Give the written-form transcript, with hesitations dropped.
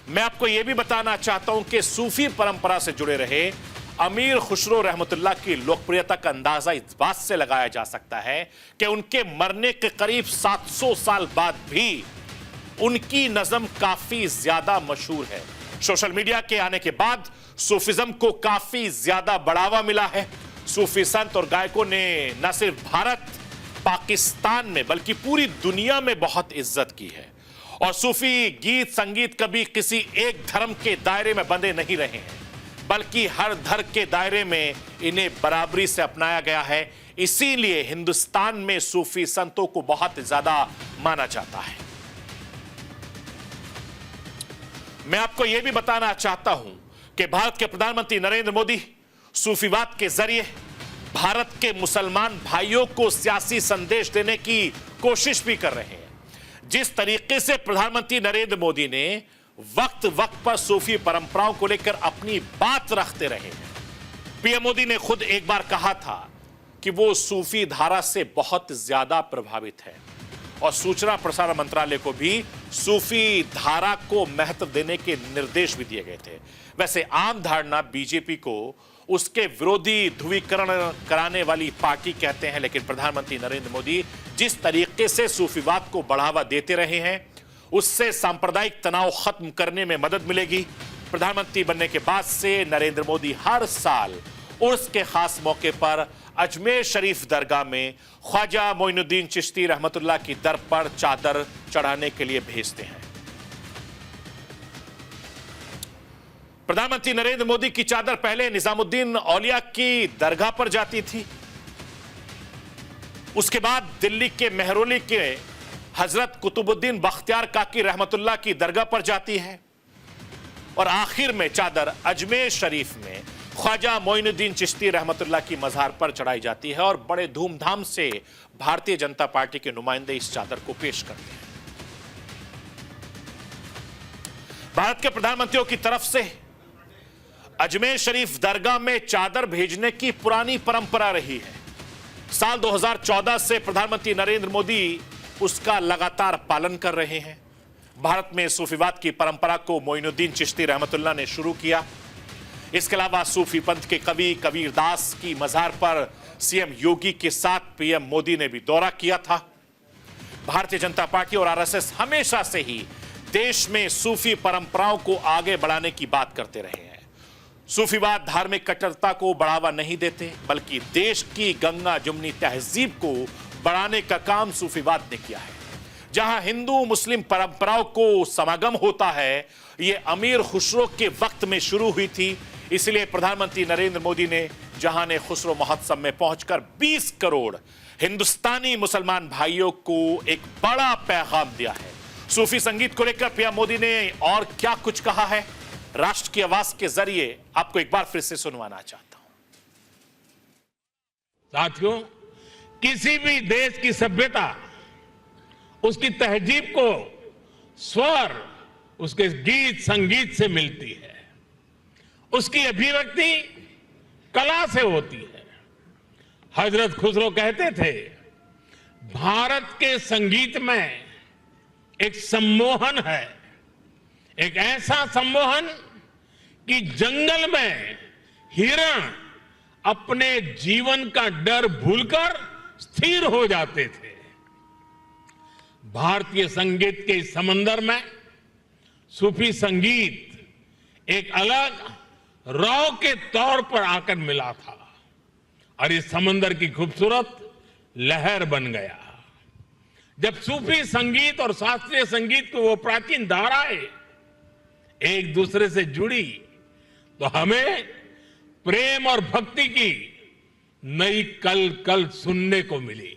मैं आपको यह भी बताना चाहता हूं कि सूफी परंपरा से जुड़े रहे अमीर खुसरो रहमतुल्लाह की लोकप्रियता का अंदाजा इस बात से लगाया जा सकता है कि उनके मरने के करीब 700 साल बाद भी उनकी नज़म काफी ज्यादा मशहूर है। सोशल मीडिया के आने के बाद सूफिज्म को काफी ज्यादा बढ़ावा मिला है। सूफी संत और गायकों ने न सिर्फ भारत पाकिस्तान में बल्कि पूरी दुनिया में बहुत इज्जत की है। और सूफी गीत संगीत कभी किसी एक धर्म के दायरे में बंधे नहीं रहे हैं, बल्कि हर धर्म के दायरे में इन्हें बराबरी से अपनाया गया है। इसीलिए हिंदुस्तान में सूफी संतों को बहुत ज्यादा माना जाता है। मैं आपको यह भी बताना चाहता हूं कि भारत के प्रधानमंत्री नरेंद्र मोदी सूफीवाद के जरिए भारत के मुसलमान भाइयों को सियासी संदेश देने की कोशिश भी कर रहे हैं। जिस तरीके से प्रधानमंत्री नरेंद्र मोदी ने वक्त वक्त पर सूफी परंपराओं को लेकर अपनी बात रखते रहे हैं। पीएम मोदी ने खुद एक बार कहा था कि वो सूफी धारा से बहुत ज्यादा प्रभावित है और सूचना प्रसारण मंत्रालय को भी सूफी धारा को महत्व देने के निर्देश भी दिए गए थे। वैसे आम धारणा बीजेपी को उसके विरोधी ध्रुवीकरण कराने वाली पार्टी कहते हैं, लेकिन प्रधानमंत्री नरेंद्र मोदी जिस तरीके से सूफीवाद को बढ़ावा देते रहे हैं उससे सांप्रदायिक तनाव खत्म करने में मदद मिलेगी। प्रधानमंत्री बनने के बाद से नरेंद्र मोदी हर साल उर्स के खास मौके पर अजमेर शरीफ दरगाह में ख्वाजा मोइनुद्दीन चिश्ती रहमतुल्लाह की दर पर चादर चढ़ाने के लिए भेजते हैं। प्रधानमंत्री नरेंद्र मोदी की चादर पहले निजामुद्दीन औलिया की दरगाह पर जाती थी, उसके बाद दिल्ली के मेहरौली के हजरत कुतुबुद्दीन बख्तियार काकी रहमतुल्लाह की दरगाह पर जाती है और आखिर में चादर अजमेर शरीफ में ख्वाजा मोइनुद्दीन चिश्ती रहमतुल्लाह की मज़ार पर चढ़ाई जाती है और बड़े धूमधाम से भारतीय जनता पार्टी के नुमाइंदे इस चादर को पेश करते हैं। भारत के प्रधानमंत्रियों की तरफ से अजमेर शरीफ दरगाह में चादर भेजने की पुरानी परंपरा रही है। साल 2014 से प्रधानमंत्री नरेंद्र मोदी उसका लगातार पालन कर रहे हैं। भारत में सूफीवाद की परंपरा को मोइनुद्दीन चिश्ती रहमतुल्लाह ने शुरू किया। इसके अलावा सूफी पंथ के कवि कबीरदास की मज़ार पर सीएम योगी के साथ पीएम मोदी ने भी दौरा किया था। भारतीय जनता पार्टी और आरएसएस हमेशा से ही देश में सूफी परंपराओं को आगे बढ़ाने की बात करते रहे हैं। सूफीवाद धार्मिक कट्टरता को बढ़ावा नहीं देते, बल्कि देश की गंगा जमुनी तहजीब को बढ़ाने का काम सूफीवाद ने किया है। जहां हिंदू मुस्लिम परंपराओं को समागम होता है, यह अमीर खुसरो के वक्त में शुरू हुई थी। इसलिए प्रधानमंत्री नरेंद्र मोदी ने जहां खुसरो महोत्सव में पहुंचकर 20 करोड़ हिंदुस्तानी मुसलमान भाइयों को एक बड़ा पैगाम दिया है। सूफी संगीत को लेकर पीएम मोदी ने और क्या कुछ कहा है, राष्ट्र की आवाज के जरिए आपको एक बार फिर से सुनवाना चाहता हूं। साथियों, किसी भी देश की सभ्यता उसकी तहजीब को स्वर उसके गीत संगीत से मिलती है, उसकी अभिव्यक्ति कला से होती है। हजरत खुसरो कहते थे, भारत के संगीत में एक सम्मोहन है, एक ऐसा सम्मोहन कि जंगल में हिरण अपने जीवन का डर भूलकर स्थिर हो जाते थे। भारतीय संगीत के इस समंदर में सूफी संगीत एक अलग रौ के तौर पर आकर मिला था और इस समंदर की खूबसूरत लहर बन गया। जब सूफी संगीत और शास्त्रीय संगीत की वो प्राचीन धाराएं एक दूसरे से जुड़ी तो हमें प्रेम और भक्ति की नई कल सुनने को मिली।